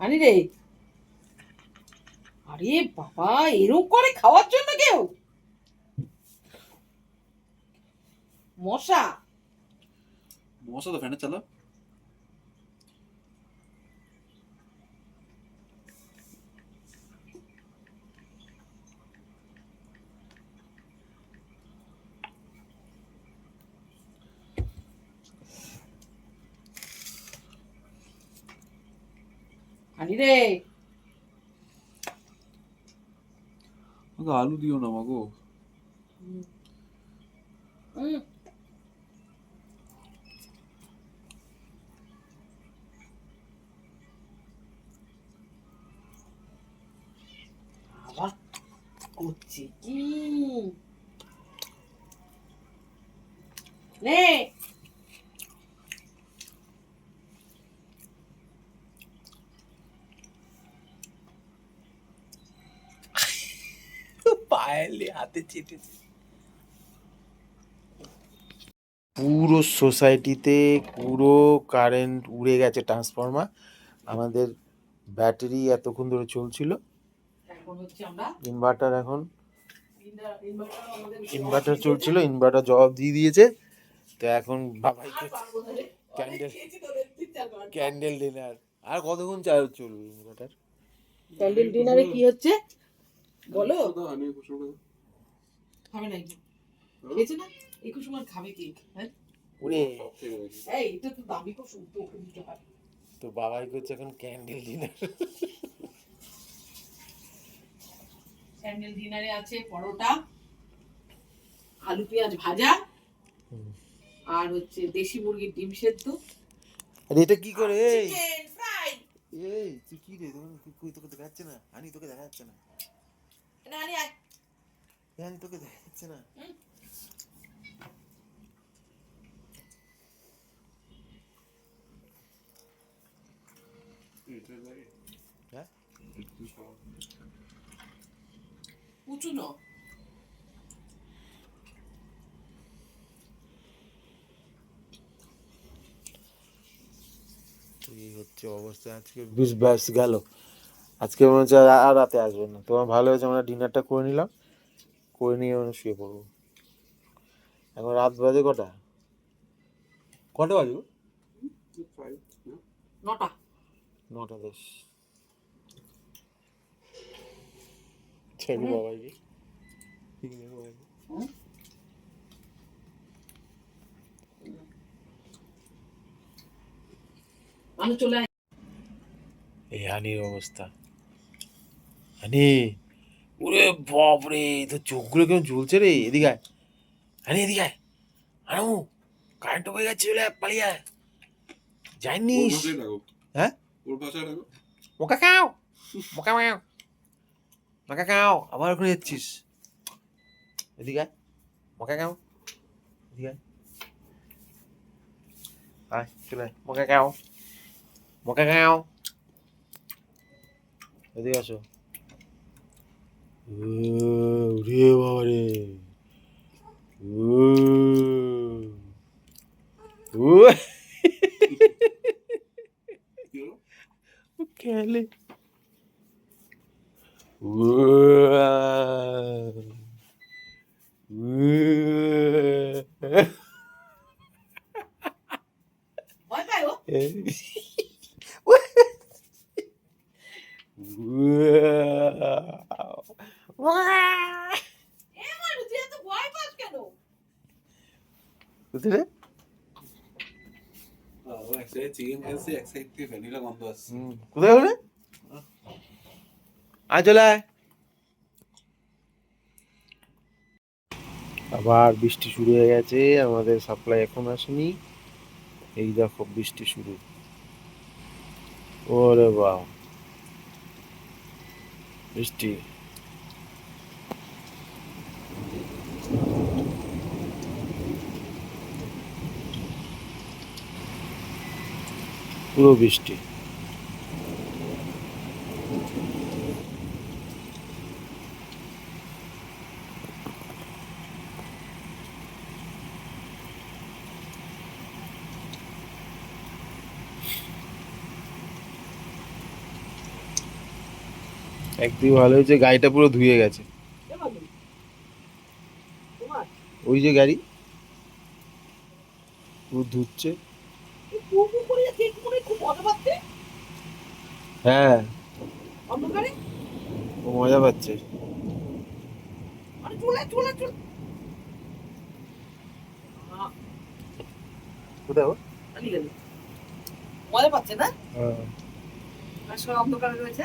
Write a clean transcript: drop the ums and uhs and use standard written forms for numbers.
আনি রে, আরে বাবা, এরকম করে খাওয়ার জন্য কেউ? মশা মশা তো ফ্যানে চালা। আনি রে, আলু দিও না মাগো। আবার করছে কি? নে, পায়েলে হাতে চেটেছে। পুরো সোসাইটিতে পুরো কারেন্ট উড়ে গেছে, ট্রান্সফরমার। আমাদের ব্যাটারি এতক্ষণ ধরে চলছিল, এখন হচ্ছে আমরা ইনভার্টার এখন ইনভার্টার ইনভার্টার চলছিল, ইনভার্টার জবাব দিয়ে দিয়েছে। তো এখন বাবাইকে ক্যান্ডেল ক্যান্ডেল ডিনার। আর কতক্ষণ চার্জ চলবে ইনভার্টার? ক্যান্ডেল ডিনারে কি হচ্ছে বলো? খাবে নাকি? খেয়েছে না? একটু সময় খাবে কি? হ্যাঁ, ওরে এই এটা তো দামি খুব শুনতে, ওকে দিতে হয়। তো বাবাই করছে এখন ক্যান্ডেল ডিনার। ক্যান্ডেল ডিনারে আছে পরোটা, আলু পেঁয়াজ ভাজা, আর হচ্ছে দেশি মুরগির ডিম সেদ্ধ। আর এটা কি করে? এই চিকেন ফ্রাই। এই তুই কি রে, তোকে দেখা যাচ্ছে না? আনি তোকে দেখা যাচ্ছে না? না আনি আয়। আনি তোকে দেখা যাচ্ছে না? হ্যাঁ উঁচু ন। এই হচ্ছে অবস্থা আজকে। বেশ ব্যাস গেল আজকে, মনে হচ্ছে আর রাতে আসবে না। তোমার ভালো হয়েছে আমরা ডিনারটা করে নিলাম, করে নিয়ে আমরা শুয়ে পড়বো। এখন রাত বাজে কটা? কটা বাজে গো? 9টা। 9:10। ছেড়ে বাবাইকে, ঠিক নেই বাবাইকে। আমি চলে আয়। এই হানির অবস্থা। হানি, ওরে বাপরে, তোর চোখগুলো কেমন জ্বলছে রে। এদিকে আয় হানি, এদিকে আয়। হানু, কারেন্ট হয়ে গেছে, চলে আয়, পালিয়ে আয়। জানিস? হ্যাঁ, মোকা খাও, মোকা খাও, মোকা খাও। আবার ওখানে যাচ্ছিস? এদিকে আয়, মোকা খাও, এদিকে আয়, আয় চলে আয়, মোকা খাও, মোকা খাও, এদিকে আসো। রে বাবা রে, খেলে ভয় পায় ও। এ মানুষ, তুই এত ভয় পাস কেন? কোথায়? কোথায় হলে? আয় চলে আয়। আবার বৃষ্টি শুরু হয়ে গেছে, আমাদের সাপ্লাই এখন আসেনি। এই দেখো বৃষ্টি শুরু। ওরে বাবা, বৃষ্টি। পুরো বৃষ্টি। একদিকে ভালো হয়েছে, গাড়িটা পুরো ধুয়ে গেছে। কে ভালো? তোমার? ওই যে গাড়ি পুরো ধুচ্ছে। এই পু করে যাচ্ছে, একটু মনে হয় খুব মজা পাচ্ছে হ্যাঁ, অন্ধকারে। ও মজা পাচ্ছে। আরে চলে চলে চলে। কোথায় ও? পালিয়ে গেল। মজা পাচ্ছে না? হ্যাঁ। আর সব অন্ধকারে রয়েছে।